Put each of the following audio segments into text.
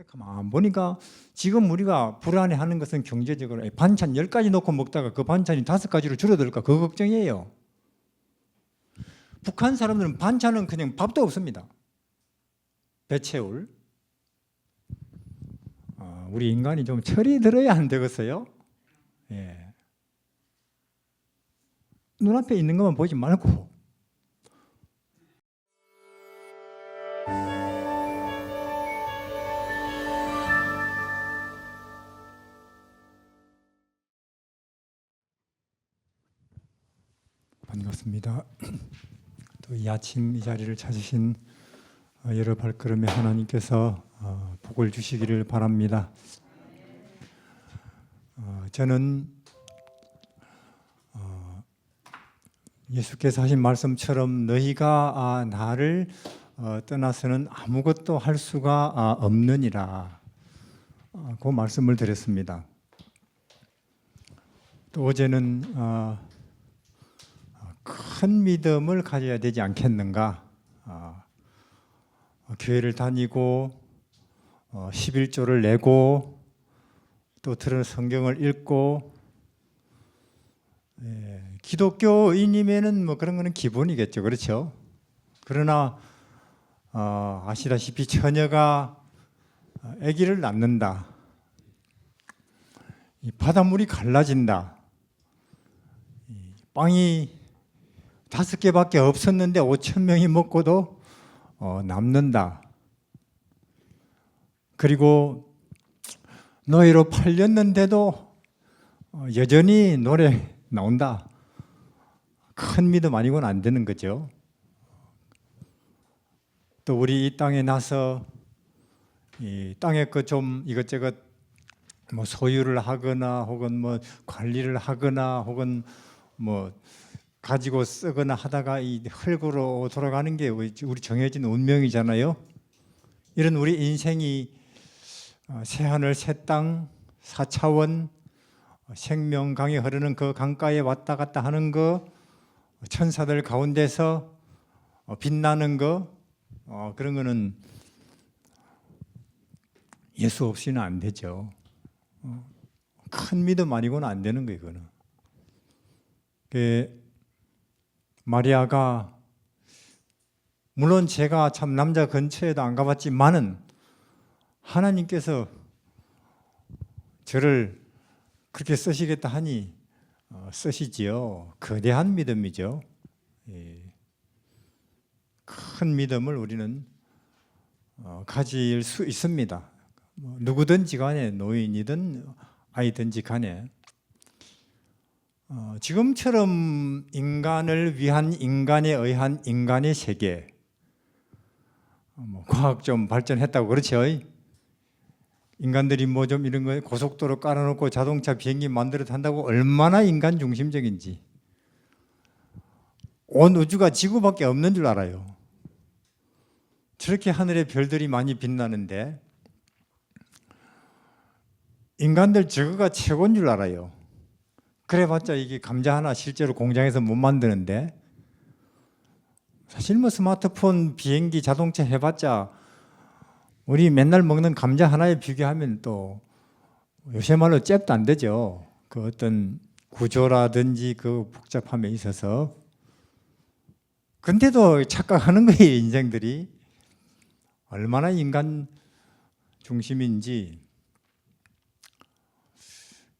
가만 보니까 지금 우리가 불안해하는 것은 경제적으로 반찬 10가지 놓고 먹다가 그 반찬이 5가지로 줄어들까 그 걱정이에요. 북한 사람들은 반찬은 그냥 밥도 없습니다. 배 채울. 우리 인간이 좀 철이 들어야 안 되겠어요? 예. 눈앞에 있는 것만 보지 말고. 반갑습니다. 또 이 아침 이 자리를 찾으신 여러 발걸음에 하나님께서 복을 주시기를 바랍니다. 저는 예수께서 하신 말씀처럼 너희가 나를 떠나서는 아무것도 할 수가 없느니라 그 말씀을 드렸습니다. 또 어제는 큰 믿음을 가져야 되지 않겠는가, 교회를 다니고 11조를 내고 또 들은 성경을 읽고, 기독교인이면은 뭐 그런 거는 기본이겠죠, 그렇죠? 그러나 아시다시피 처녀가 아기를 낳는다, 이 바닷물이 갈라진다, 빵이 5개밖에 없었는데 5,000명이 먹고도 남는다. 그리고 너희로 팔렸는데도 여전히 노래 나온다. 큰 믿음 아니고는 안 되는 거죠. 또 우리 이 땅에 나서 이 땅에 그 좀 이것저것 뭐 소유를 하거나 혹은 뭐 관리를 하거나 혹은 뭐 가지고 쓰거나 하다가 이 흙으로 돌아가는 게 우리 정해진 운명이잖아요. 이런 우리 인생이 새하늘 새땅 4차원 생명강이 흐르는 그 강가에 왔다 갔다 하는 거, 천사들 가운데서 빛나는 거, 그런 거는 예수 없이는 안 되죠. 큰 믿음 아니고는 안 되는 거예요, 이거는. 마리아가, 물론 제가 참 남자 근처에도 안 가봤지만은 하나님께서 저를 그렇게 쓰시겠다 하니 쓰시지요. 거대한 믿음이죠. 큰 믿음을 우리는 가질 수 있습니다. 누구든지 간에, 노인이든 아이든지 간에. 지금처럼 인간을 위한, 인간에 의한 인간의 세계, 과학 좀 발전했다고 그렇죠. 인간들이 뭐 좀 이런 거 고속도로 깔아놓고 자동차 비행기 만들어 탄다고 얼마나 인간 중심적인지, 온 우주가 지구밖에 없는 줄 알아요. 저렇게 하늘에 별들이 많이 빛나는데 인간들 저거가 최고인 줄 알아요. 그래봤자 이게 감자 하나 실제로 공장에서 못 만드는데, 사실 뭐 스마트폰, 비행기, 자동차 해봤자 우리 맨날 먹는 감자 하나에 비교하면 또 요새 말로 잽도 안 되죠. 그 어떤 구조라든지 그 복잡함에 있어서. 근데도 착각하는 거예요, 인생들이. 얼마나 인간 중심인지.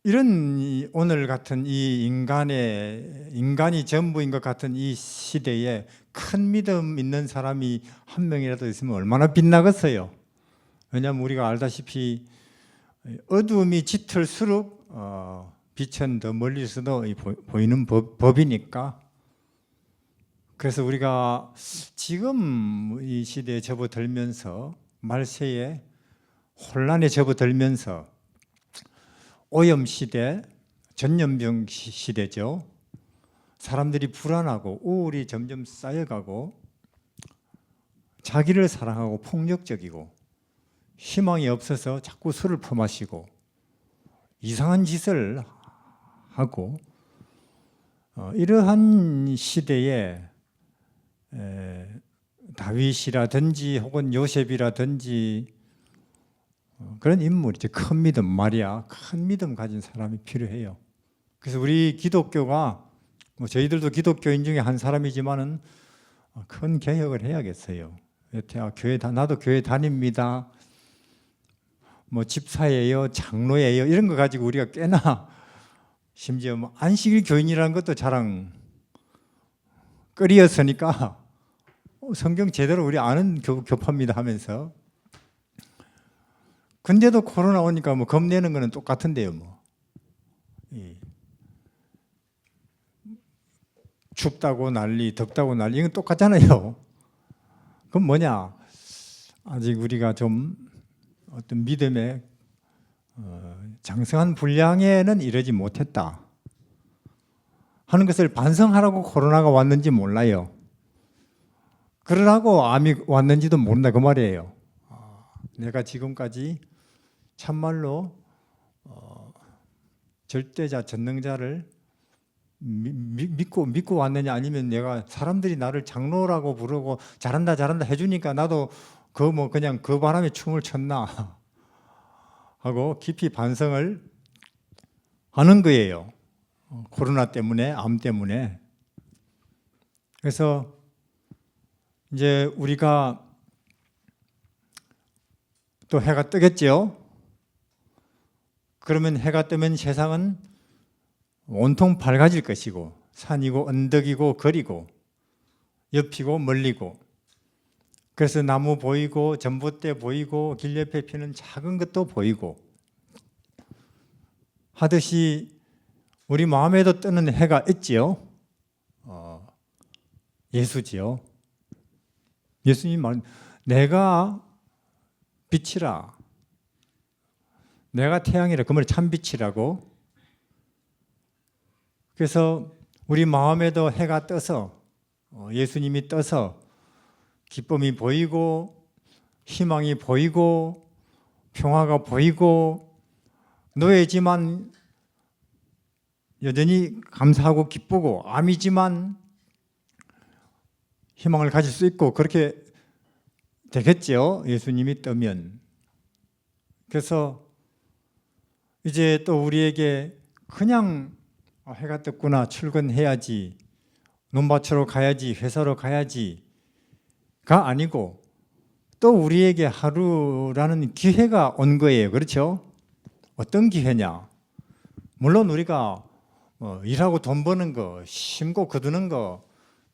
이런 오늘 같은 이 인간이 전부인 것 같은 이 시대에 큰 믿음 있는 사람이 한 명이라도 있으면 얼마나 빛나겠어요. 왜냐하면 우리가 알다시피 어두움이 짙을수록 빛은 더 멀리서도 보이는 법이니까. 그래서 우리가 지금 이 시대에 접어들면서, 말세에 혼란에 접어들면서, 오염시대, 전염병 시대죠. 사람들이 불안하고 우울이 점점 쌓여가고 자기를 사랑하고 폭력적이고 희망이 없어서 자꾸 술을 퍼마시고 이상한 짓을 하고, 이러한 시대에 다윗이라든지 혹은 요셉이라든지 그런 인물이죠. 큰 믿음, 마리아, 큰 믿음 가진 사람이 필요해요. 그래서 우리 기독교가 저희들도 기독교인 중에 한 사람이지만은 큰 개혁을 해야겠어요. 여태 나도 교회 다닙니다. 집사예요, 장로예요, 이런 거 가지고 우리가 꽤나 심지어 안식일 교인이라는 것도 자랑거리였으니까 성경 제대로 우리 아는 교파입니다 하면서. 근데도 코로나 오니까 겁내는 거는 똑같은데요. 춥다고 난리, 덥다고 난리, 이건 똑같잖아요. 그럼 뭐냐? 아직 우리가 좀 어떤 믿음의 장성한 분량에는 이르지 못했다 하는 것을 반성하라고 코로나가 왔는지 몰라요. 그러라고 암이 왔는지도 모른다 그 말이에요. 내가 지금까지 참말로 절대자, 전능자를 믿고 왔느냐, 아니면 내가 사람들이 나를 장로라고 부르고 잘한다 해주니까 나도 그냥 그 바람에 춤을 췄나 하고 깊이 반성을 하는 거예요. 코로나 때문에, 암 때문에. 그래서 이제 우리가 또 해가 뜨겠죠. 그러면 해가 뜨면 세상은 온통 밝아질 것이고, 산이고 언덕이고 거리고 옆이고 멀리고, 그래서 나무 보이고 전봇대 보이고 길 옆에 피는 작은 것도 보이고 하듯이 우리 마음에도 뜨는 해가 있지요. 예수지요. 예수님 말, 내가 빛이라, 내가 태양이라, 그 말이 참 빛이라고. 그래서 우리 마음에도 해가 떠서, 예수님이 떠서 기쁨이 보이고 희망이 보이고 평화가 보이고, 노예지만 여전히 감사하고 기쁘고, 암이지만 희망을 가질 수 있고, 그렇게 되겠죠. 예수님이 뜨면. 그래서 이제 또 우리에게 그냥 해가 떴구나, 출근해야지, 논밭으로 가야지, 회사로 가야지가 아니고, 또 우리에게 하루라는 기회가 온 거예요. 그렇죠? 어떤 기회냐? 물론 우리가 일하고 돈 버는 거, 심고 거두는 거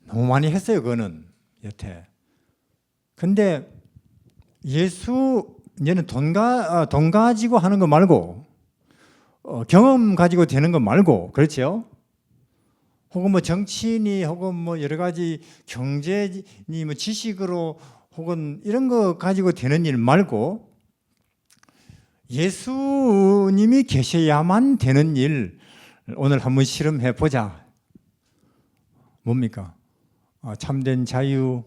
너무 많이 했어요. 그거는 여태. 근데 이제는 돈 가지고 하는 거 말고, 경험 가지고 되는 거 말고, 그렇죠? 혹은 정치인이, 혹은 여러 가지 경제니 지식으로, 혹은 이런 거 가지고 되는 일 말고, 예수님이 계셔야만 되는 일, 오늘 한번 실험해 보자. 뭡니까? 참된 자유,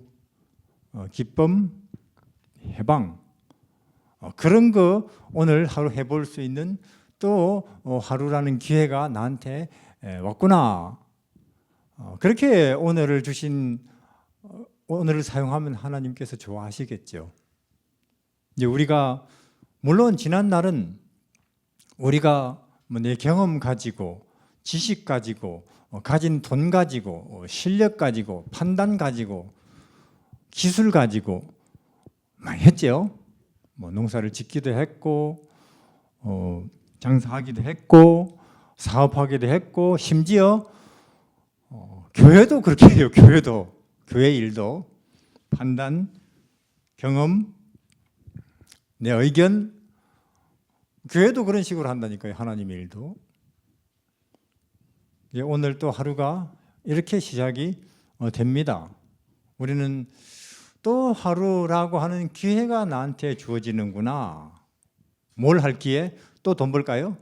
기쁨, 해방, 그런 거 오늘 하루 해볼 수 있는 또 하루라는 기회가 나한테 왔구나. 그렇게 오늘을 사용하면 하나님께서 좋아하시겠죠. 이제 우리가 물론 지난 날은 우리가 내 경험 가지고, 지식 가지고, 가진 돈 가지고, 실력 가지고, 판단 가지고, 기술 가지고 많이 했죠. 농사를 짓기도 했고, 장사하기도 했고, 사업하기도 했고, 심지어 교회도 그렇게 해요. 교회 일도 판단, 경험, 내 의견, 교회도 그런 식으로 한다니까요. 하나님의 일도. 오늘 또 하루가 이렇게 시작이 됩니다. 우리는 또 하루라고 하는 기회가 나한테 주어지는구나. 뭘 할 기회? 또 돈 벌까요?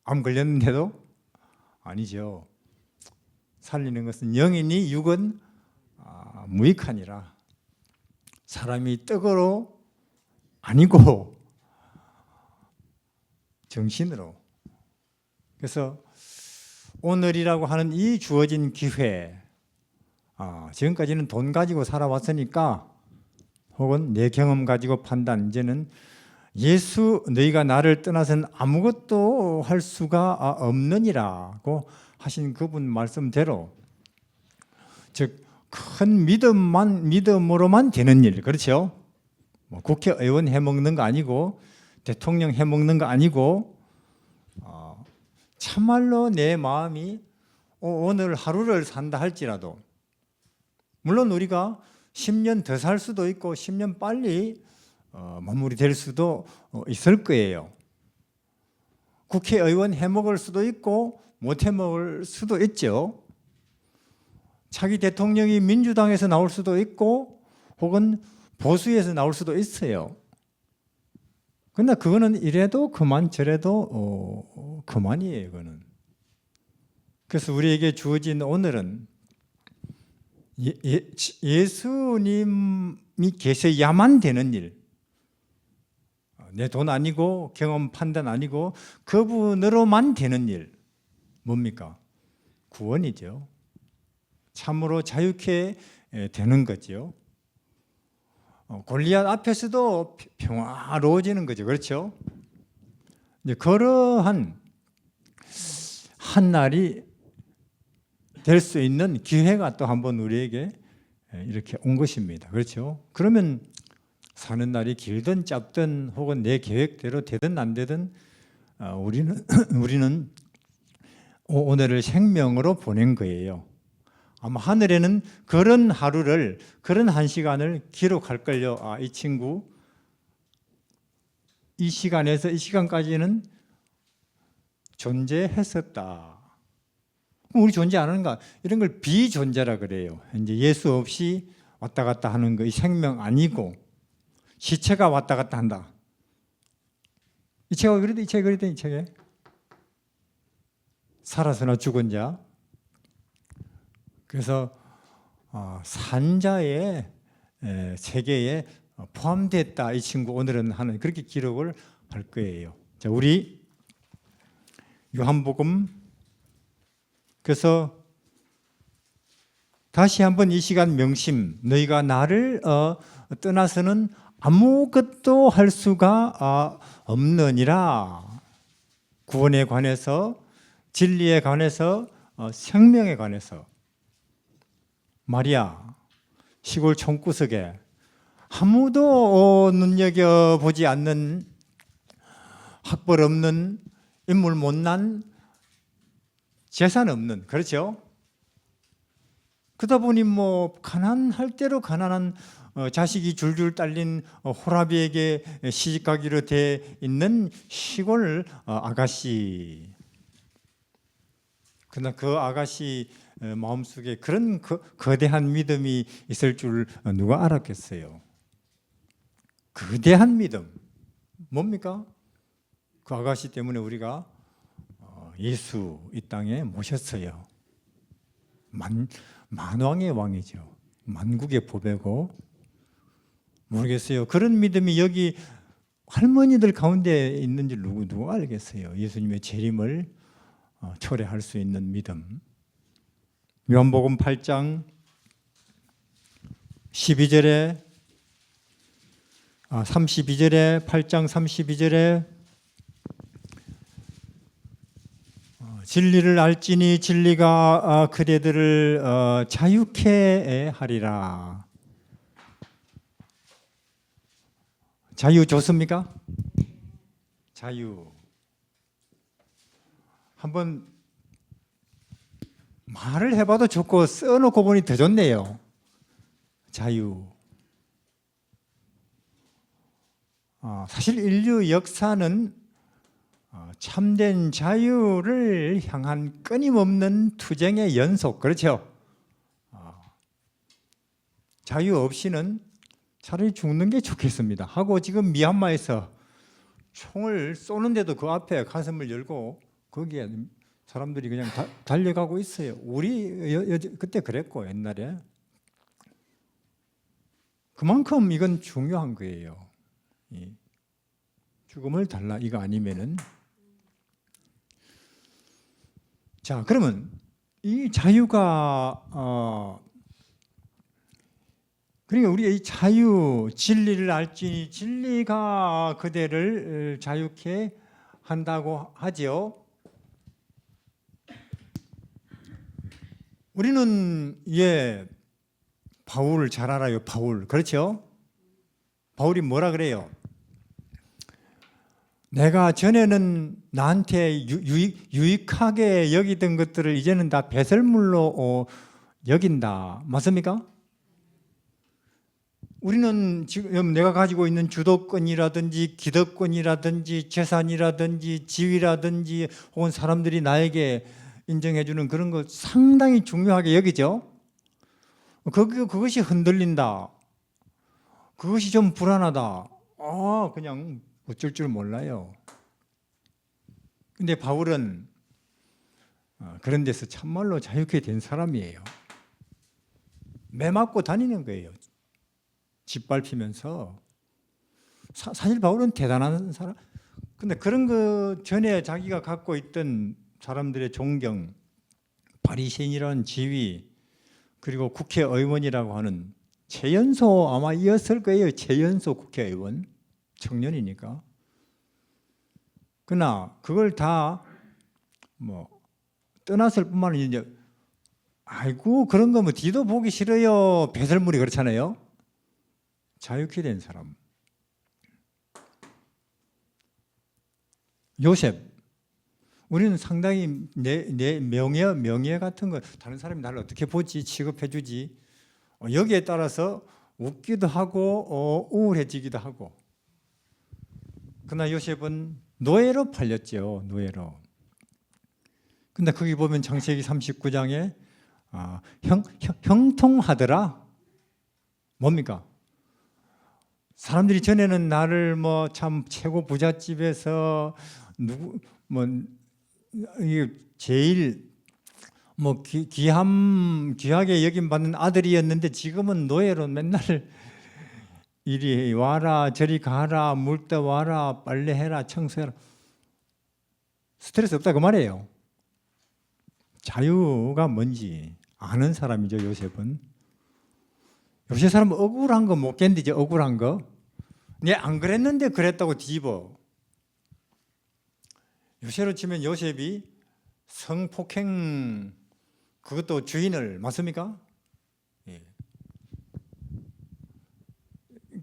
암 걸렸는데도? 아니죠. 살리는 것은 영이니 육은 무익하니라. 사람이 떡으로 아니고 정신으로. 그래서 오늘이라고 하는 이 주어진 기회, 지금까지는 돈 가지고 살아왔으니까, 혹은 내 경험 가지고 판단, 이제는 예수 너희가 나를 떠나서는 아무것도 할 수가 없느니라고 하신 그분 말씀대로, 즉 큰 믿음으로만 되는 일, 그렇죠? 뭐 국회의원 해먹는 거 아니고 대통령 해먹는 거 아니고 참말로 내 마음이 오늘 하루를 산다 할지라도, 물론 우리가 10년 더 살 수도 있고 10년 빨리 마무리될 수도 있을 거예요. 국회의원 해먹을 수도 있고 못 해먹을 수도 있죠. 차기 대통령이 민주당에서 나올 수도 있고 혹은 보수에서 나올 수도 있어요. 그러나 그거는 이래도 그만 저래도 그만이에요. 그거는. 그래서 우리에게 주어진 오늘은 예수님이 계셔야만 되는 일, 내 돈 아니고 경험 판단 아니고 그분으로만 되는 일, 뭡니까? 구원이죠. 참으로 자유케 되는 거죠. 골리앗 앞에서도 평화로워지는 거죠. 그렇죠? 이제 그러한 한 날이 될 수 있는 기회가 또 한번 우리에게 이렇게 온 것입니다. 그렇죠? 그러면 사는 날이 길든 짧든 혹은 내 계획대로 되든 안 되든 우리는 오늘을 생명으로 보낸 거예요. 아마 하늘에는 그런 하루를, 그런 한 시간을 기록할 걸요. 이 친구 이 시간에서 이 시간까지는 존재했었다. 우리 존재 안 하는가? 이런 걸 비존재라 그래요. 이제 예수 없이 왔다 갔다 하는 거, 이 생명 아니고 시체가 왔다 갔다 한다. 이 책이 그래도 이 책에 살아서나 죽은 자. 그래서 산자의 세계에 포함됐다. 이 친구 오늘은 하는 그렇게 기록을 할 거예요. 자, 우리 요한복음, 그래서 다시 한번 이 시간 명심, 너희가 나를 떠나서는 아무것도 할 수가 없느니라. 구원에 관해서, 진리에 관해서, 생명에 관해서. 마리아 시골 총구석에 아무도 눈여겨보지 않는, 학벌 없는, 인물 못난, 재산 없는, 그렇죠? 그러다 보니 뭐 가난할 대로 가난한 자식이 줄줄 딸린 호라비에게 시집가기로 돼 있는 시골 아가씨. 그러나 그 아가씨 마음속에 그런 거대한 믿음이 있을 줄 누가 알았겠어요? 거대한 믿음. 뭡니까? 그 아가씨 때문에 우리가 예수 이 땅에 모셨어요. 만왕의 왕이죠. 만국의 보배고. 모르겠어요. 그런 믿음이 여기 할머니들 가운데 있는지 누가 알겠어요? 예수님의 재림을 초래할 수 있는 믿음. 요한복음 8장 12절에 32절에 8장 32절에 진리를 알지니 진리가 그대들을 자유케 하리라. 자유 좋습니까? 자유. 한번 말을 해봐도 좋고 써놓고 보니 더 좋네요. 자유. 사실 인류 역사는 참된 자유를 향한 끊임없는 투쟁의 연속, 그렇죠? 자유 없이는 차라리 죽는 게 좋겠습니다 하고 지금 미얀마에서 총을 쏘는데도 그 앞에 가슴을 열고 거기에 사람들이 그냥 달려가고 있어요. 우리 그때 그랬고 옛날에. 그만큼 이건 중요한 거예요. 죽음을 달라 이거 아니면은. 자, 그러면 이 자유가 그러니까 우리의 이 자유, 진리를 알지니 진리가 그대를 자유케 한다고 하지요. 우리는 바울 잘 알아요. 바울, 그렇죠? 바울이 뭐라 그래요? 내가 전에는 나한테 유익하게 여기던 것들을 이제는 다 배설물로 여긴다. 맞습니까? 우리는 지금 내가 가지고 있는 주도권이라든지 기득권이라든지 재산이라든지 지위라든지 혹은 사람들이 나에게 인정해주는 그런 거 상당히 중요하게 여기죠. 그것이 흔들린다. 그것이 좀 불안하다. 그냥 어쩔 줄 몰라요. 근데 바울은 그런 데서 참말로 자유케 된 사람이에요. 매 맞고 다니는 거예요. 짓밟히면서. 사실 바울은 대단한 사람. 근데 그런 거 전에 자기가 갖고 있던 사람들의 존경, 바리새인이라는 지위, 그리고 국회의원이라고 하는 최연소 아마 이었을 거예요. 최연소 국회의원. 청년이니까. 그러나 그걸 다 떠났을 뿐만 아니라 이제 아이고 그런 거 뒤도 보기 싫어요. 배설물이 그렇잖아요. 자유케 된 사람. 요셉. 우리는 상당히 내 명예 같은 거 다른 사람이 나를 어떻게 보지 취급해 주지 여기에 따라서 웃기도 하고 우울해지기도 하고. 그러나 요셉은 노예로 팔렸죠. 노예로. 근데 거기 보면 창세기 39장에 형통하더라. 뭡니까? 사람들이 전에는 나를 참 최고 부잣집에서 이게 제일 귀하게 여김 받는 아들이었는데 지금은 노예로 맨날 이리 와라 저리 가라 물 떠와라 빨래해라 청소해라. 스트레스 없다 그 말이에요. 자유가 뭔지 아는 사람이죠. 요셉은. 요새 사람은 억울한 거 못 견디죠. 억울한 거. 내 안 그랬는데 그랬다고 뒤집어. 요새로 치면 요셉이 성폭행 그것도 주인을 맞습니까? 예.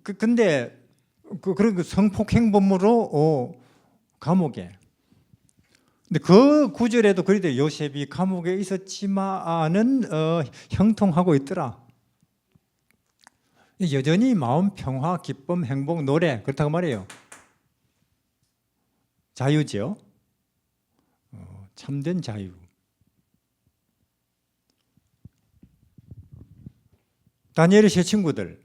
근데 그런 성폭행범으로 감옥에. 근데 그 구절에도 그래도 요셉이 감옥에 있었지만은 형통하고 있더라. 여전히 마음 평화, 기쁨, 행복, 노래 그렇다고 말이에요. 자유죠. 참된 자유. 다니엘의 세 친구들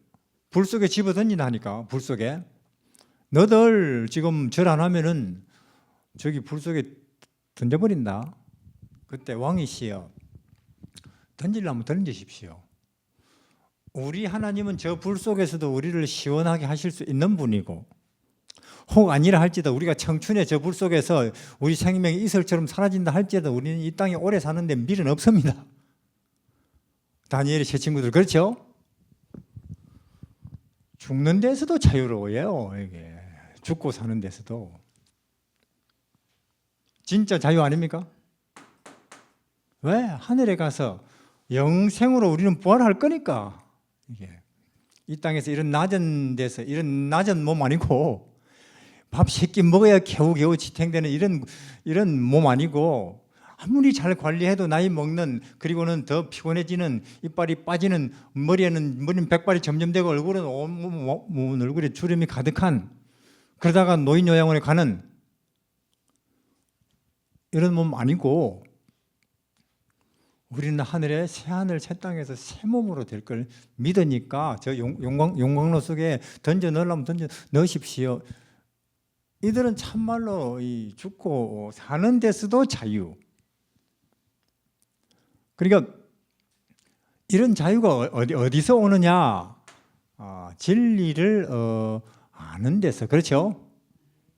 불 속에 집어던진다니까. 불 속에 너들 지금 절 안 하면은 저기 불 속에 던져버린다. 그때 왕이시여 던지려면 던지십시오. 우리 하나님은 저 불 속에서도 우리를 시원하게 하실 수 있는 분이고 혹 아니라 할지라도 우리가 청춘의 저 불 속에서 우리 생명이 이슬처럼 사라진다 할지라도 우리는 이 땅에 오래 사는데 미련 없습니다. 다니엘의 세 친구들 그렇죠? 죽는 데서도 자유로워요. 이게 죽고 사는 데서도 진짜 자유 아닙니까? 왜? 하늘에 가서 영생으로 우리는 부활할 거니까. 이게 이 땅에서 이런 낮은 데서 이런 낮은 몸 아니고 밥 3끼 먹어야 겨우겨우 지탱되는 이런 몸 아니고 아무리 잘 관리해도 나이 먹는 그리고는 더 피곤해지는 이빨이 빠지는 머리는 백발이 점점 되고 얼굴은 온몸 얼굴에 주름이 가득한 그러다가 노인 요양원에 가는 이런 몸 아니고 우리는 하늘에 새 하늘 새 땅에서 새 몸으로 될 걸 믿으니까 저 용광로 속에 던져 넣으려면 던져 넣으십시오. 이들은 참말로 이 죽고 사는 데서도 자유. 그러니까 이런 자유가 어디서 오느냐? 진리를 아는 데서. 그렇죠?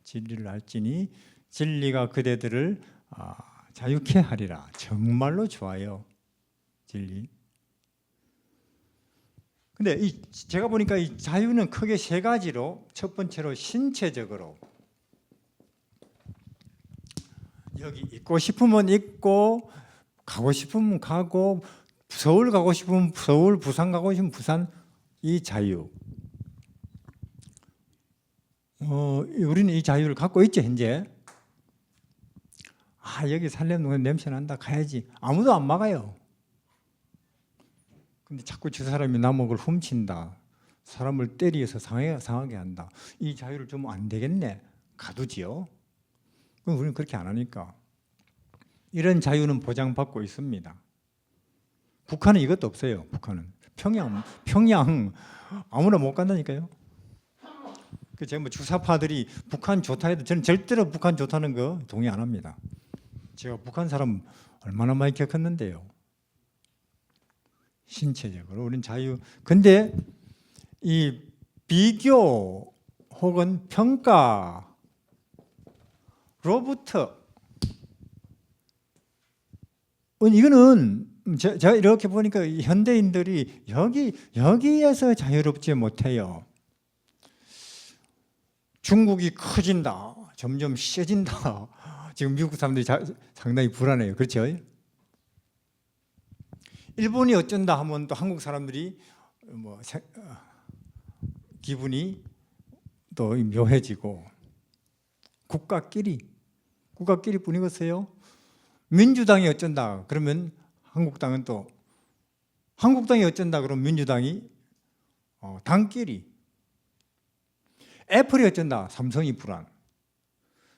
진리를 알지니 진리가 그대들을 자유케 하리라. 정말로 좋아요. 진리. 근데 제가 보니까 이 자유는 크게 세 가지로, 첫 번째로 신체적으로, 여기 있고 싶으면 있고, 가고 싶으면 가고, 서울 가고 싶으면 서울, 부산 가고 싶으면 부산, 이 자유. 우리는 이 자유를 갖고 있죠, 현재. 여기 살려면 냄새 난다, 가야지. 아무도 안 막아요. 근데 자꾸 저 사람이 남의 걸 훔친다, 사람을 때리어서 상하게 한다, 이 자유를 좀 안 되겠네, 가두지요. 그럼 우리는 그렇게 안 하니까. 이런 자유는 보장받고 있습니다. 북한은 이것도 없어요. 북한은 평양 아무나 못 간다니까요. 제가 뭐 주사파들이 북한 좋다 해도 저는 절대로 북한 좋다는 거 동의 안 합니다. 제가 북한 사람 얼마나 많이 겪었는데요. 신체적으로 우린 자유. 근데 이 비교 혹은 평가로부터, 이거는 제가 이렇게 보니까 현대인들이 여기에서 자유롭지 못해요. 중국이 커진다, 점점 세진다. 지금 미국 사람들이 상당히 불안해요. 그렇죠? 일본이 어쩐다 하면 또 한국 사람들이 기분이 또 묘해지고, 국가끼리 뿐이겠어요. 민주당이 어쩐다 그러면 한국당은 또, 한국당이 어쩐다 그러면 민주당이 당끼리, 애플이 어쩐다 삼성이 불안,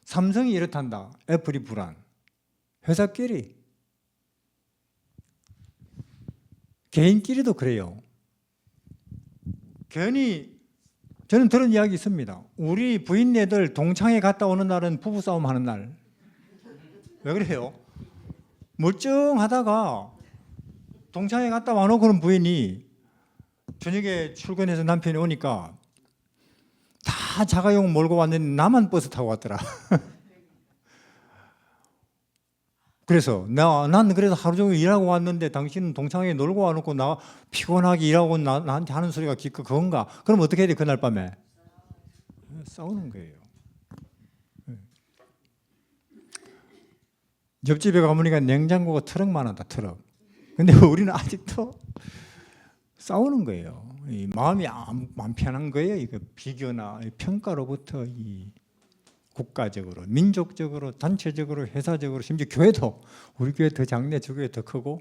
삼성이 이렇단다 애플이 불안, 회사끼리, 개인끼리도 그래요. 괜히 저는 들은 이야기 있습니다. 우리 부인네들 동창회 갔다 오는 날은 부부싸움 하는 날. 왜 그래요? 멀쩡하다가 동창회 갔다 와놓고는 부인이 저녁에 출근해서 남편이 오니까 다 자가용 몰고 왔는데 나만 버스 타고 왔더라. 그래서 난 그래도 하루 종일 일하고 왔는데 당신은 동창회에 놀고 와놓고 나 피곤하게 일하고 나한테 하는 소리가 기껏 그건가? 그럼 어떻게 해야 돼? 그날 밤에 싸우는 거예요. 옆집에 가보니까 냉장고가 트럭만 하다, 트럭. 근데 우리는 아직도 싸우는 거예요. 이 마음이 안 편한 거예요. 이거 비교나 평가로부터 이 국가적으로, 민족적으로, 단체적으로, 회사적으로, 심지어 교회도, 우리 교회 더 작네, 저 교회 더 크고,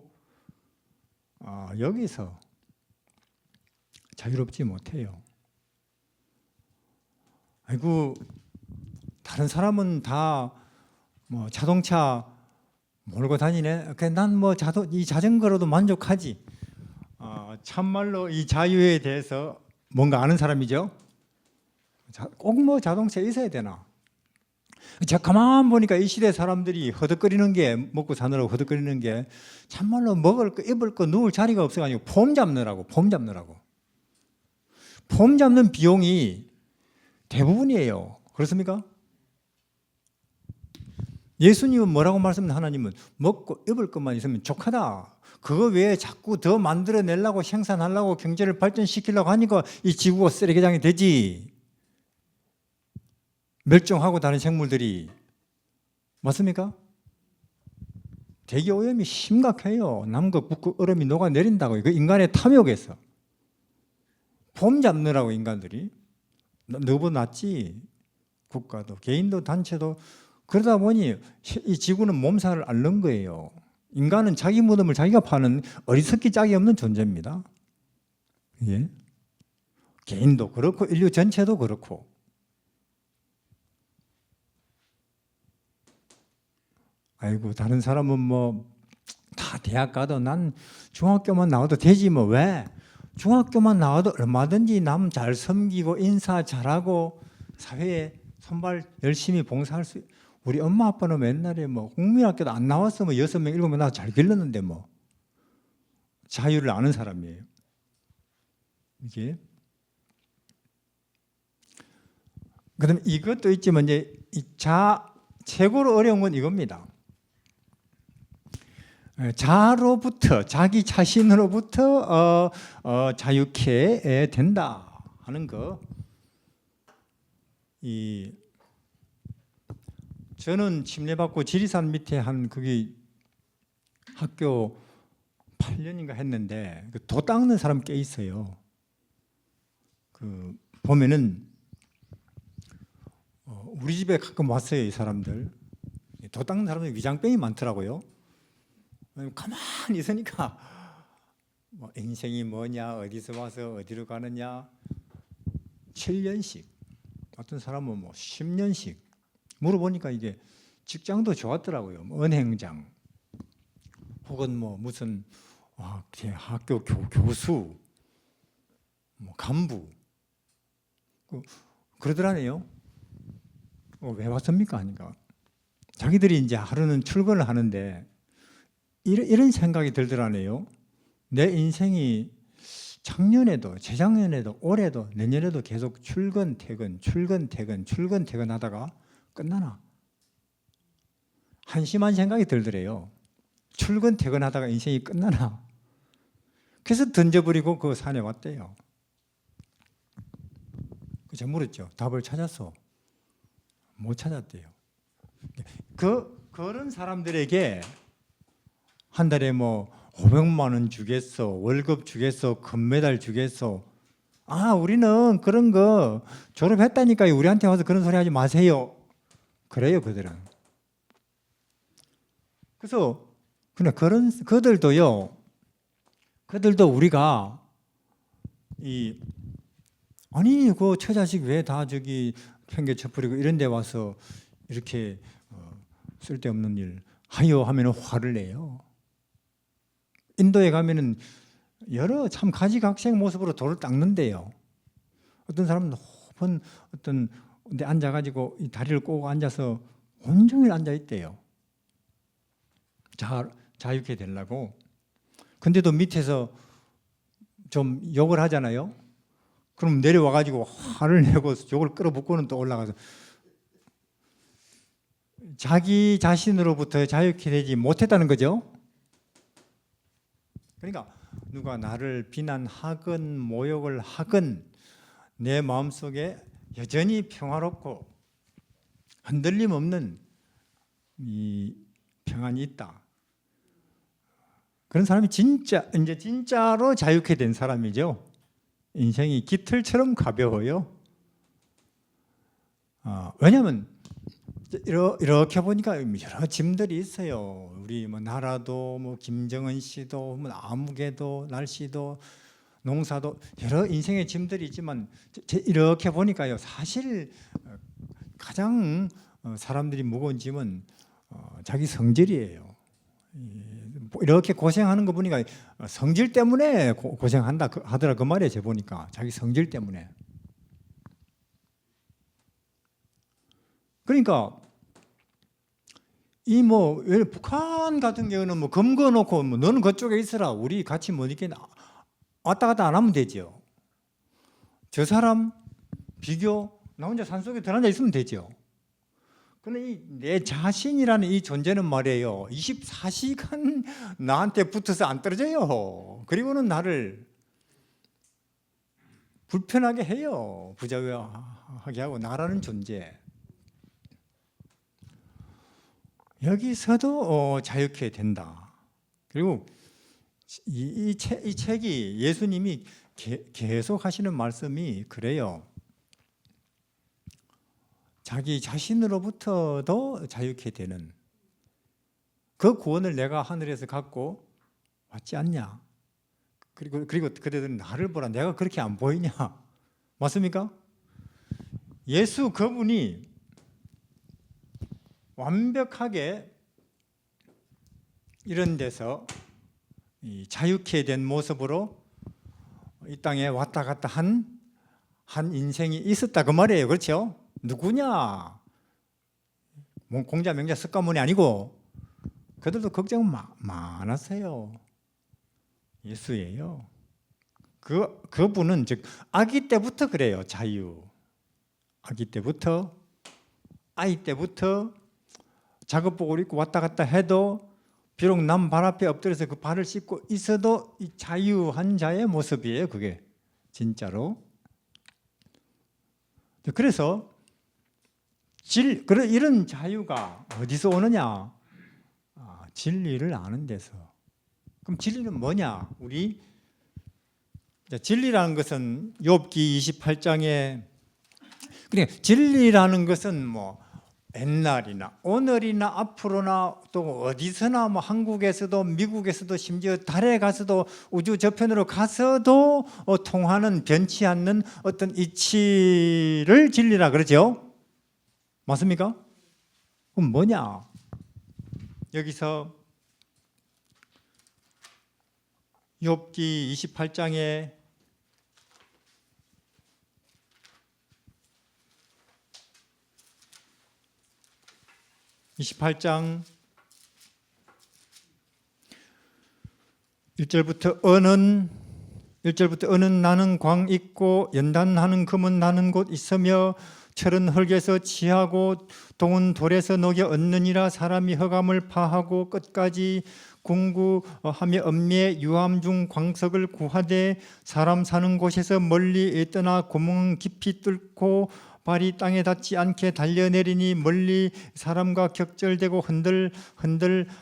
여기서 자유롭지 못해요. 아이고, 다른 사람은 다 뭐 자동차 몰고 다니네. 난 뭐 이 자전거로도 만족하지. 참말로 이 자유에 대해서 뭔가 아는 사람이죠. 꼭 뭐 자동차 있어야 되나? 제가 가만 보니까 이 시대 사람들이 허덕거리는 게, 먹고 사느라고 허덕거리는 게 참말로 먹을 거, 입을 거, 누울 자리가 없어가지고 폼 잡느라고. 폼 잡는 비용이 대부분이에요. 그렇습니까? 예수님은 뭐라고 말씀하는, 하나님은 먹고 입을 것만 있으면 족하다. 그거 외에 자꾸 더 만들어내려고, 생산하려고, 경제를 발전시키려고 하니까 이 지구가 쓰레기장이 되지. 멸종하고 다른 생물들이. 맞습니까? 대기오염이 심각해요. 남극, 북극 얼음이 녹아내린다고. 이거 인간의 탐욕에서. 폼 잡느라고 인간들이. 너보다 낫지. 국가도, 개인도, 단체도. 그러다 보니 이 지구는 몸살을 앓는 거예요. 인간은 자기 무덤을 자기가 파는 어리석기 짝이 없는 존재입니다. 예? 개인도 그렇고 인류 전체도 그렇고. 아이고, 다른 사람은 뭐 다 대학 가도 난 중학교만 나와도 되지 뭐. 왜? 중학교만 나와도 얼마든지 남 잘 섬기고 인사 잘하고 사회에 손발 열심히 봉사할 수. 우리 엄마 아빠는 옛날에 뭐 국민학교도 안 나왔으면 6명 7명 나와서 잘 길렀는데 뭐. 자유를 아는 사람이에요. 이게. 그다음에 이것도 있지만 이제 최고로 어려운 건 이겁니다. 자로부터, 자기 자신으로부터 자유케 된다 하는 거. 저는 침례받고 지리산 밑에 한 거기 학교 8년인가 했는데 도 닦는 사람 꽤 있어요. 보면은 우리 집에 가끔 왔어요. 이 사람들 도 닦는 사람들 위장병이 많더라고요. 가만히 있으니까 뭐 인생이 뭐냐, 어디서 와서 어디로 가느냐, 7년씩, 어떤 사람은 뭐 10년씩 물어보니까 이게 직장도 좋았더라고요. 뭐 은행장 혹은 뭐 무슨 학교 교수, 뭐 간부 그러더라네요. 왜 왔습니까? 하니까 자기들이 이제 하루는 출근을 하는데 이런 생각이 들더라네요. 내 인생이 작년에도, 재작년에도, 올해도, 내년에도 계속 출근 퇴근 하다가 끝나나? 한심한 생각이 들더래요. 출근 퇴근하다가 인생이 끝나나? 그래서 던져버리고 그 산에 왔대요. 제가 물었죠. 답을 찾았어? 못 찾았대요. 그런 사람들에게 한 달에 뭐 500만 원 주겠어, 월급 주겠어, 금메달 주겠어. 우리는 그런 거 졸업했다니까요. 우리한테 와서 그런 소리 하지 마세요. 그래요, 그들은. 그래서 그냥 그들도 우리가 그 처자식 왜 다 저기 팽개쳐버리고 이런 데 와서 이렇게 쓸데없는 일 하여 하면 화를 내요. 인도에 가면은 여러 참 가지각색 모습으로 돌을 닦는데요. 어떤 사람은 높은 어떤 데 앉아가지고 이 다리를 꼬고 앉아서 온종일 앉아 있대요. 자유케 되려고. 근데도 밑에서 좀 욕을 하잖아요. 그럼 내려와가지고 화를 내고 욕을 끌어붙고는 또 올라가서 자기 자신으로부터 자유케 되지 못했다는 거죠. 그러니까 누가 나를 비난하건 모욕을 하건 내 마음속에 여전히 평화롭고 흔들림 없는 이 평안이 있다. 그런 사람이 이제 진짜로 자유케 된 사람이죠. 인생이 깃털처럼 가벼워요. 왜냐하면 이렇게 보니까 여러 짐들이 있어요. 우리 뭐 나라도 뭐 김정은 씨도 뭐 아무개도 날씨도 농사도 여러 인생의 짐들이 있지만 이렇게 보니까요. 사실 가장 사람들이 무거운 짐은 자기 성질이에요. 이렇게 고생하는 거 보니까 성질 때문에 고생한다 하더라 그 말이에요. 제가 보니까 자기 성질 때문에. 그러니까 북한 같은 경우는 뭐 검거 놓고 뭐 너는 그쪽에 있어라 우리 같이 뭐 이렇게 왔다 갔다 안 하면 되죠. 저 사람 비교 나 혼자 산속에 들어앉아 있으면 되죠. 그런데 내 자신이라는 이 존재는 말이에요. 24시간 나한테 붙어서 안 떨어져요. 그리고는 나를 불편하게 해요. 부자하게 하고 나라는 존재. 여기서도 자유케 된다. 그리고 이 책이 예수님이 계속 하시는 말씀이 그래요. 자기 자신으로부터도 자유케 되는 그 구원을 내가 하늘에서 갖고 왔지 않냐. 그리고 그대들은 나를 보라. 내가 그렇게 안 보이냐. 맞습니까? 예수 그분이 완벽하게 이런 데서 자유케 된 모습으로 이 땅에 왔다 갔다 한 인생이 있었다 그 말이에요. 그렇죠? 누구냐? 공자 명자 석가모니 아니고 그들도 걱정 많았어요. 예수예요. 그분은 즉 아기 때부터 그래요. 자유. 아기 때부터 아이 때부터 작업복을 입고 왔다 갔다 해도 비록 남 발 앞에 엎드려서 그 발을 씻고 있어도 이 자유한 자의 모습이에요. 그게 진짜로. 그래서 이런 자유가 어디서 오느냐? 진리를 아는 데서. 그럼 진리는 뭐냐? 우리 진리라는 것은 욥기 28장에 그러니까 진리라는 것은 뭐 옛날이나 오늘이나 앞으로나 또 어디서나 뭐 한국에서도 미국에서도 심지어 달에 가서도 우주 저편으로 가서도 통하는 변치 않는 어떤 이치를 진리라 그러죠. 맞습니까? 그럼 뭐냐? 여기서 욥기 28장에 28장 1절부터 어는 나는 광 있고 연단하는 금은 나는 곳 있으며 철은 흙에서 취하고 동은 돌에서 녹여 얻느니라. 사람이 흑암을 파하고 끝까지 궁구하며 엄미의 유암 중 광석을 구하되 사람 사는 곳에서 멀리 떠나 구멍 깊이 뚫고 발이 땅에 닿지 않게 달려내리니 멀리 사람과 격절되고 흔들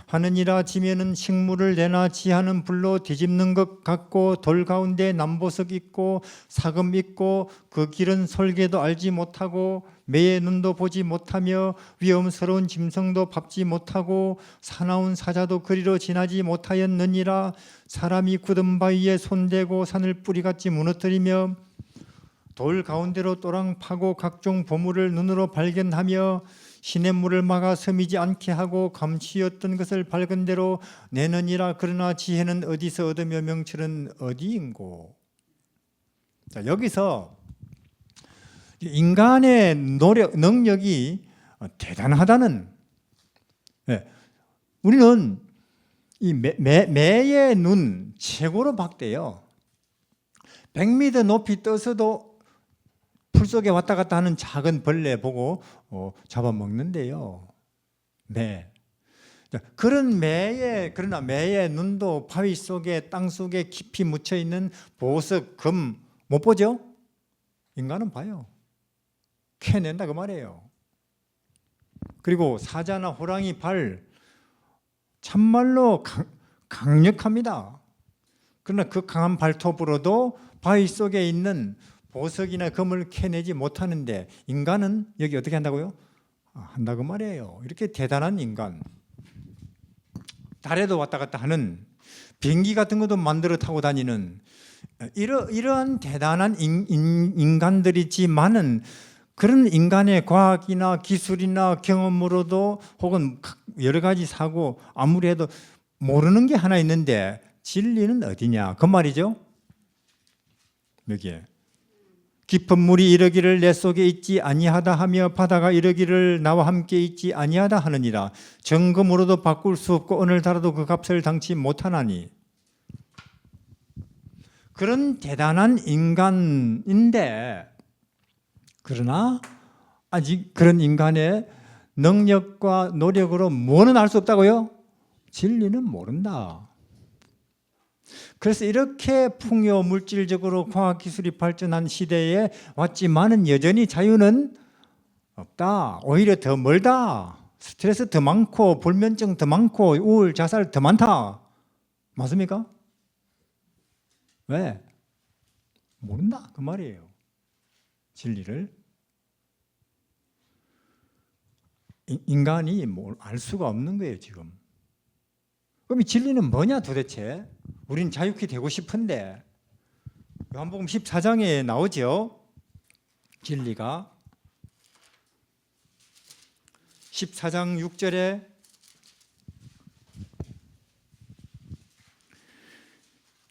하느니라. 지면은 식물을 내나 지하는 불로 뒤집는 것 같고 돌 가운데 남보석 있고 사금 있고 그 길은 설계도 알지 못하고 매의 눈도 보지 못하며 위험스러운 짐승도 밟지 못하고 사나운 사자도 그리로 지나지 못하였느니라. 사람이 굳은 바위에 손대고 산을 뿌리같이 무너뜨리며 돌 가운데로 또랑 파고 각종 보물을 눈으로 발견하며 시냇물을 막아 스미지 않게 하고 감추었던 것을 밝은 대로 내느니라. 그러나 지혜는 어디서 얻으며 명철은 어디인고. 자, 여기서 인간의 능력이 대단하다는, 우리는 이 매의 눈 최고로 박대요. 100m 높이 떠서도 풀 속에 왔다 갔다 하는 작은 벌레 보고 잡아먹는데요. 매. 그러나 매의 눈도 바위 속에 땅 속에 깊이 묻혀 있는 보석, 금 못 보죠? 인간은 봐요. 캐낸다 그 말이에요. 그리고 사자나 호랑이 발 참말로 강력합니다. 그러나 그 강한 발톱으로도 바위 속에 있는 보석이나 금을 캐내지 못하는데 인간은 여기 어떻게 한다고요? 한다고 말이에요. 이렇게 대단한 인간, 달에도 왔다 갔다 하는, 비행기 같은 것도 만들어 타고 다니는 이러한 대단한 인간들이지만은 그런 인간의 과학이나 기술이나 경험으로도 혹은 여러 가지 사고 아무리 해도 모르는 게 하나 있는데 진리는 어디냐 그 말이죠. 여기에 깊은 물이 이르기를 내 속에 있지 아니하다 하며 바다가 이르기를 나와 함께 있지 아니하다 하느니라. 정금으로도 바꿀 수 없고 오늘따라도 그 값을 당치 못하나니. 그런 대단한 인간인데 그러나 아직 그런 인간의 능력과 노력으로 뭐는 알 수 없다고요? 진리는 모른다. 그래서 이렇게 풍요 물질적으로 과학기술이 발전한 시대에 왔지만은 여전히 자유는 없다. 오히려 더 멀다. 스트레스 더 많고 불면증 더 많고 우울, 자살 더 많다. 맞습니까? 왜? 모른다 그 말이에요. 진리를. 인간이 알 수가 없는 거예요 지금. 그럼 이 진리는 뭐냐 도대체? 우린 자유케 되고 싶은데 요한복음 14장에 나오죠. 진리가 14장 6절에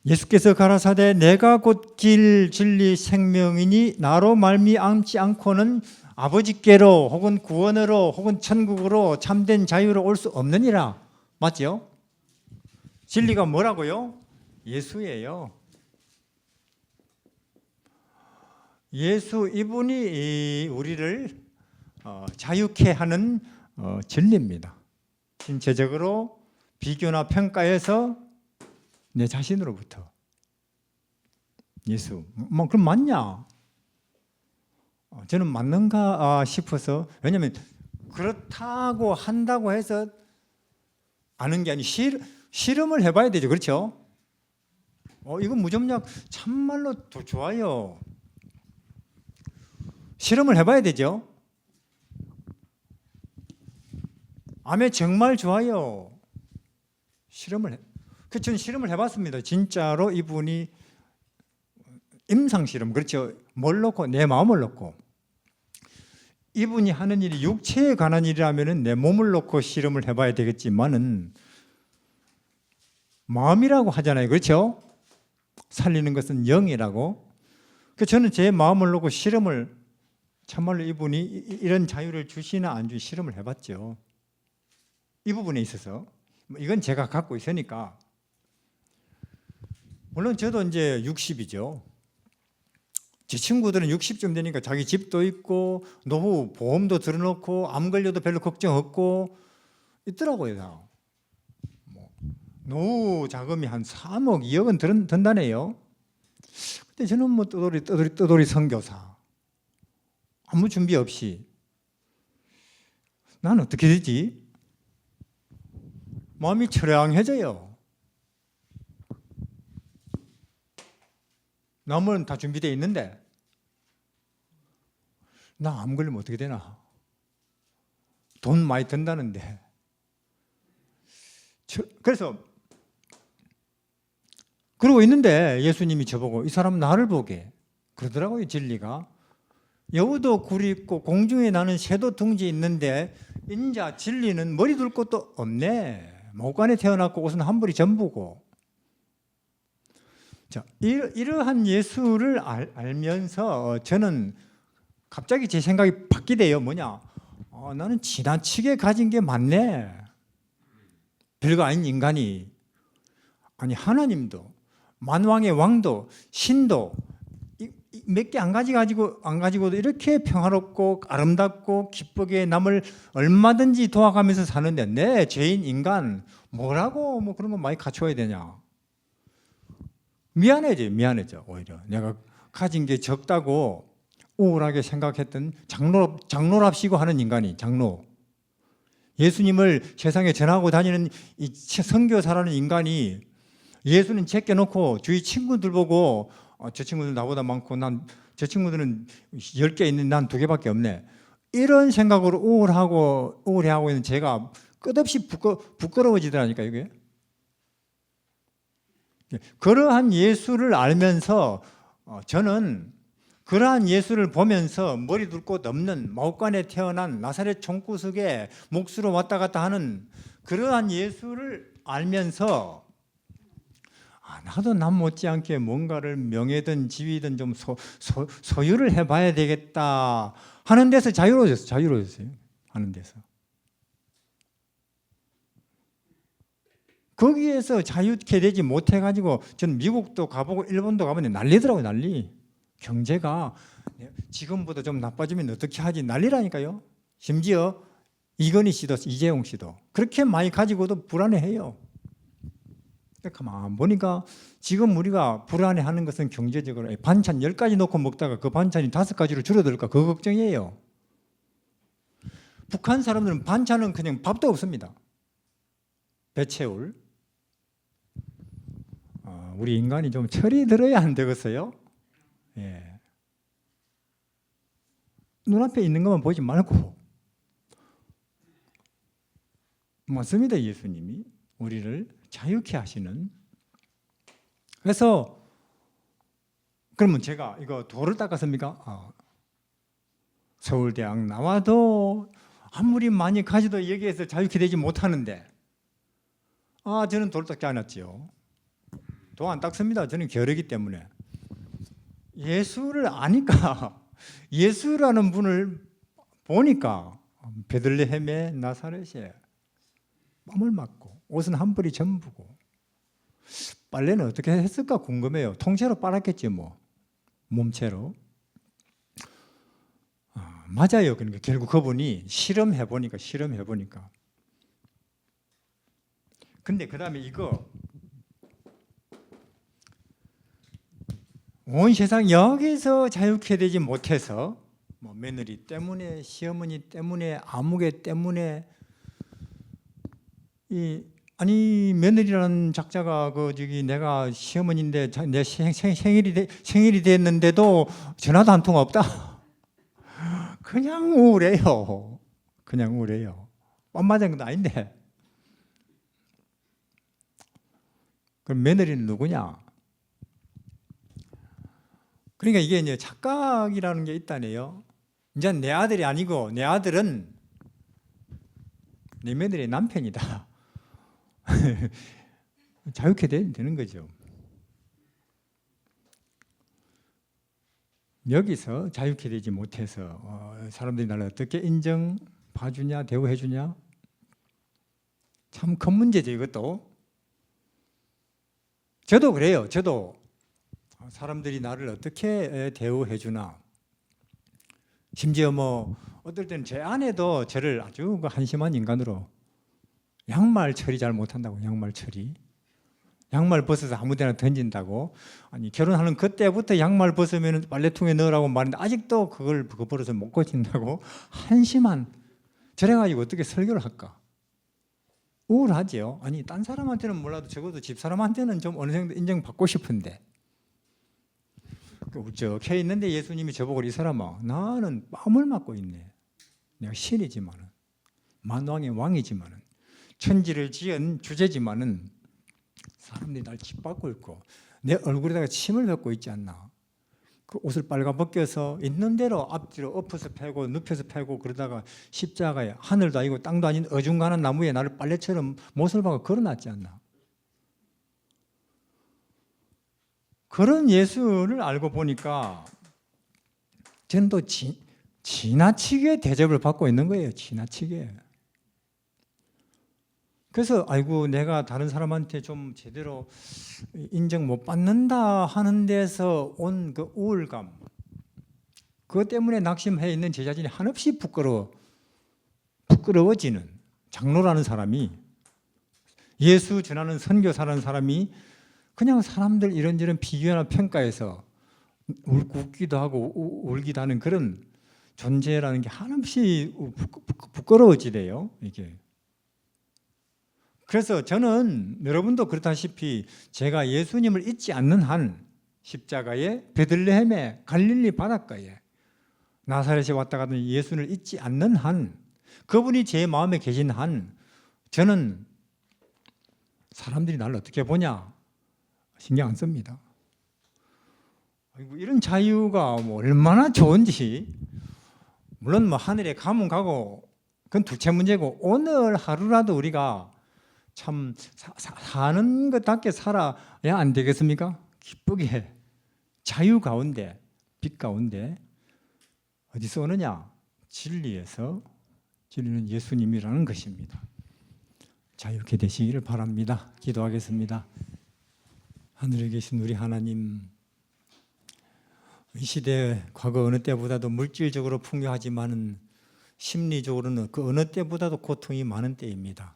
예수께서 가라사대 내가 곧 길 진리 생명이니 나로 말미암지 않고는 아버지께로 혹은 구원으로 혹은 천국으로 참된 자유로 올 수 없느니라. 맞죠? 진리가 뭐라고요? 예수예요. 예수 이분이 우리를 자유케 하는 진리입니다. 신체적으로 비교나 평가해서 내 자신으로부터. 예수, 뭐 그럼 맞냐? 저는 맞는가 싶어서, 왜냐하면 그렇다고 한다고 해서 아는 게 아니고 실험을 해봐야 되죠. 그렇죠? 이건 무점약 참말로 더 좋아요. 실험을 해봐야 되죠. 아멘, 정말 좋아요. 저는 실험을 해봤습니다. 진짜로 이분이 임상 실험, 그렇죠. 뭘 놓고? 내 마음을 놓고. 이분이 하는 일이 육체에 관한 일이라면 내 몸을 놓고 실험을 해봐야 되겠지만은 마음이라고 하잖아요. 그렇죠? 살리는 것은 영이라고. 저는 제 마음을 놓고 실험을, 참말로 이분이 이런 자유를 주시나 안 주시 실험을 해봤죠. 이 부분에 있어서. 이건 제가 갖고 있으니까. 물론 저도 이제 60이죠. 제 친구들은 60쯤 되니까 자기 집도 있고 노후 보험도 들어놓고 암 걸려도 별로 걱정 없고 있더라고요. 다. 노후 자금이 한 3억, 2억은 든다네요. 근데 저는 뭐 떠돌이 선교사, 아무 준비 없이 난 어떻게 되지? 마음이 처량해져요. 나머지는 다 준비되어 있는데 나 암 걸리면 어떻게 되나? 돈 많이 든다는데. 그래서 그러고 있는데 예수님이 저보고 이 사람 나를 보게 그러더라고요. 진리가. 여우도 굴이 있고 공중에 나는 새도 둥지 있는데 인자 진리는 머리 둘 곳도 없네. 목간에 태어났고 옷은 한 벌이 전부고. 자, 이러한 예수를 알면서 저는 갑자기 제 생각이 바뀌대요. 뭐냐? 나는 지나치게 가진 게 많네. 별거 아닌 인간이. 아니, 하나님도 만왕의 왕도 신도 몇 개 안 가지고도 이렇게 평화롭고 아름답고 기쁘게 남을 얼마든지 도와가면서 사는데 내 죄인 인간 뭐라고 뭐 그런 거 많이 갖춰야 되냐? 미안해져. 오히려 내가 가진 게 적다고 우울하게 생각했던 장로랍시고 하는 인간이 장로. 예수님을 세상에 전하고 다니는 이 선교사라는 인간이 예수는 제껴놓고 주위 친구들 보고 저 친구들 나보다 많고 저 친구들은 10개 있는데 난 2개밖에 없네. 이런 생각으로 우울해하고 있는 제가 끝없이 부끄러워지더라니까 이게. 그러한 예수를 알면서 저는 그러한 예수를 보면서 머리 둘 곳 없는 마옥간에 태어난 나사렛 총구석에 몫으로 왔다 갔다 하는 그러한 예수를 알면서 나도 남 못지않게 뭔가를 명예든 지위든 좀 소유를 해봐야 되겠다 하는 데서 자유로워졌어요. 하는 데서. 거기에서 자유케 되지 못해가지고 저는 미국도 가보고 일본도 가보니 난리더라고요. 난리. 경제가 지금보다 좀 나빠지면 어떻게 하지? 난리라니까요. 심지어 이건희 씨도 이재용 씨도 그렇게 많이 가지고도 불안해해요. 가만 보니까 지금 우리가 불안해하는 것은 경제적으로 반찬 10가지 놓고 먹다가 그 반찬이 5가지로 줄어들까 그 걱정이에요. 북한 사람들은 반찬은 그냥 밥도 없습니다. 배 채울. 우리 인간이 좀 철이 들어야 안 되겠어요? 예. 눈앞에 있는 것만 보지 말고. 맞습니다. 예수님이 우리를 자유케 하시는. 그래서 그러면 제가 이거 도를 닦았습니까? 서울대학 나와도 아무리 많이 가져도 여기에서 자유케 되지 못하는데 저는 도를 닦지 않았지요. 도 안 닦습니다. 저는 게으르기 때문에. 예수를 아니까 예수라는 분을 보니까 베들레헴의 나사렛에 뺨을 맞고 옷은 한 벌이 전부고 빨래는 어떻게 했을까 궁금해요. 통째로 빨았겠지 뭐. 몸체로. 맞아요. 그러니까 결국 그분이 실험해보니까 근데 그 다음에 이거 온 세상 여기서 자유케 되지 못해서 뭐 며느리 때문에, 시어머니 때문에, 아무개 때문에 아니 며느리라는 작자가 내가 시어머니인데 내 생일이 됐는데도 전화도 한 통 없다. 그냥 우울해요. 그냥 우울해요. 뻔맞은 것도 아닌데. 그럼 며느리는 누구냐? 그러니까 이게 이제 착각이라는 게 있다네요. 이제 내 아들이 아니고 내 아들은 내 며느리의 남편이다. 자유케 되는 거죠. 여기서 자유케 되지 못해서 사람들이 나를 어떻게 인정, 봐주냐, 대우해주냐? 참 큰 문제죠, 이것도. 저도 그래요. 저도 사람들이 나를 어떻게 대우해주나. 심지어 뭐 어떨 때는 제 아내도 저를 아주 한심한 인간으로 양말 처리 잘 못한다고. 양말 처리. 양말 벗어서 아무 데나 던진다고. 아니 결혼하는 그때부터 양말 벗으면 빨래통에 넣으라고 말했는데 아직도 그걸 버려서 못 고친다고. 한심한. 저래가지고 어떻게 설교를 할까? 우울하죠. 아니 딴 사람한테는 몰라도 적어도 집사람한테는 좀 어느 정도 인정받고 싶은데 울적해 있는데 예수님이 저보고 이 사람아 나는 뺨을 맞고 있네. 내가 신이지만은 만왕의 왕이지만은 천지를 지은 주제지만은 사람들이 날 짓밟고 있고 내 얼굴에다가 침을 뱉고 있지 않나. 그 옷을 빨가 벗겨서 있는 대로 앞뒤로 엎어서 패고 눕혀서 패고 그러다가 십자가에 하늘도 아니고 땅도 아닌 어중간한 나무에 나를 빨래처럼 못을 박아 걸어놨지 않나. 그런 예수를 알고 보니까 저는 또 지나치게 대접을 받고 있는 거예요. 지나치게. 그래서 아이고 내가 다른 사람한테 좀 제대로 인정 못 받는다 하는 데서 온 그 우울감, 그것 때문에 낙심해 있는 제 자신이 한없이 부끄러워지는 장로라는 사람이, 예수 전하는 선교사라는 사람이 그냥 사람들 이런저런 비교나 평가해서 웃기도 하고 울기도 하는 그런 존재라는 게 한없이 부끄러워지래요. 이게. 그래서 저는 여러분도 그렇다시피 제가 예수님을 잊지 않는 한 십자가에 베들레헴에 갈릴리 바닷가에 나사렛에 왔다 가던 예수를 잊지 않는 한, 그분이 제 마음에 계신 한 저는 사람들이 나를 어떻게 보냐 신경 안 씁니다. 이런 자유가 뭐 얼마나 좋은지. 물론 뭐 하늘에 가면 가고 그건 둘째 문제고, 오늘 하루라도 우리가 참 사는 것답게 살아야 안 되겠습니까? 기쁘게 자유 가운데, 빛 가운데. 어디서 오느냐? 진리에서. 진리는 예수님이라는 것입니다. 자유케 되시기를 바랍니다. 기도하겠습니다. 하늘에 계신 우리 하나님, 이 시대 과거 어느 때보다도 물질적으로 풍요하지만은 심리적으로는 그 어느 때보다도 고통이 많은 때입니다.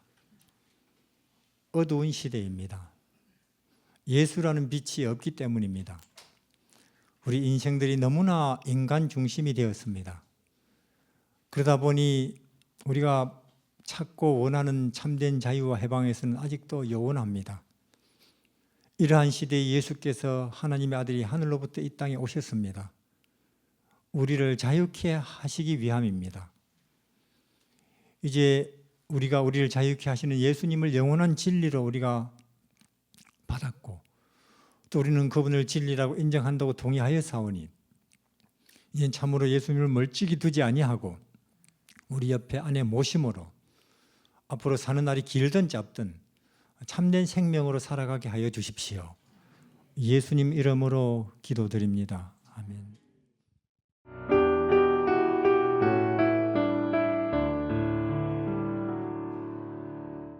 어두운 시대입니다. 예수라는 빛이 없기 때문입니다. 우리 인생들이 너무나 인간 중심이 되었습니다. 그러다 보니 우리가 찾고 원하는 참된 자유와 해방에서는 아직도 요원합니다. 이러한 시대에 예수께서 하나님의 아들이 하늘로부터 이 땅에 오셨습니다. 우리를 자유케 하시기 위함입니다. 이제 우리를 자유케 하시는 예수님을 영원한 진리로 우리가 받았고, 또 우리는 그분을 진리라고 인정한다고 동의하여 사오니 이젠 참으로 예수님을 멀찍이 두지 아니하고 우리 옆에 안에 모심으로 앞으로 사는 날이 길든 짧든 참된 생명으로 살아가게 하여 주십시오. 예수님 이름으로 기도드립니다. 아멘.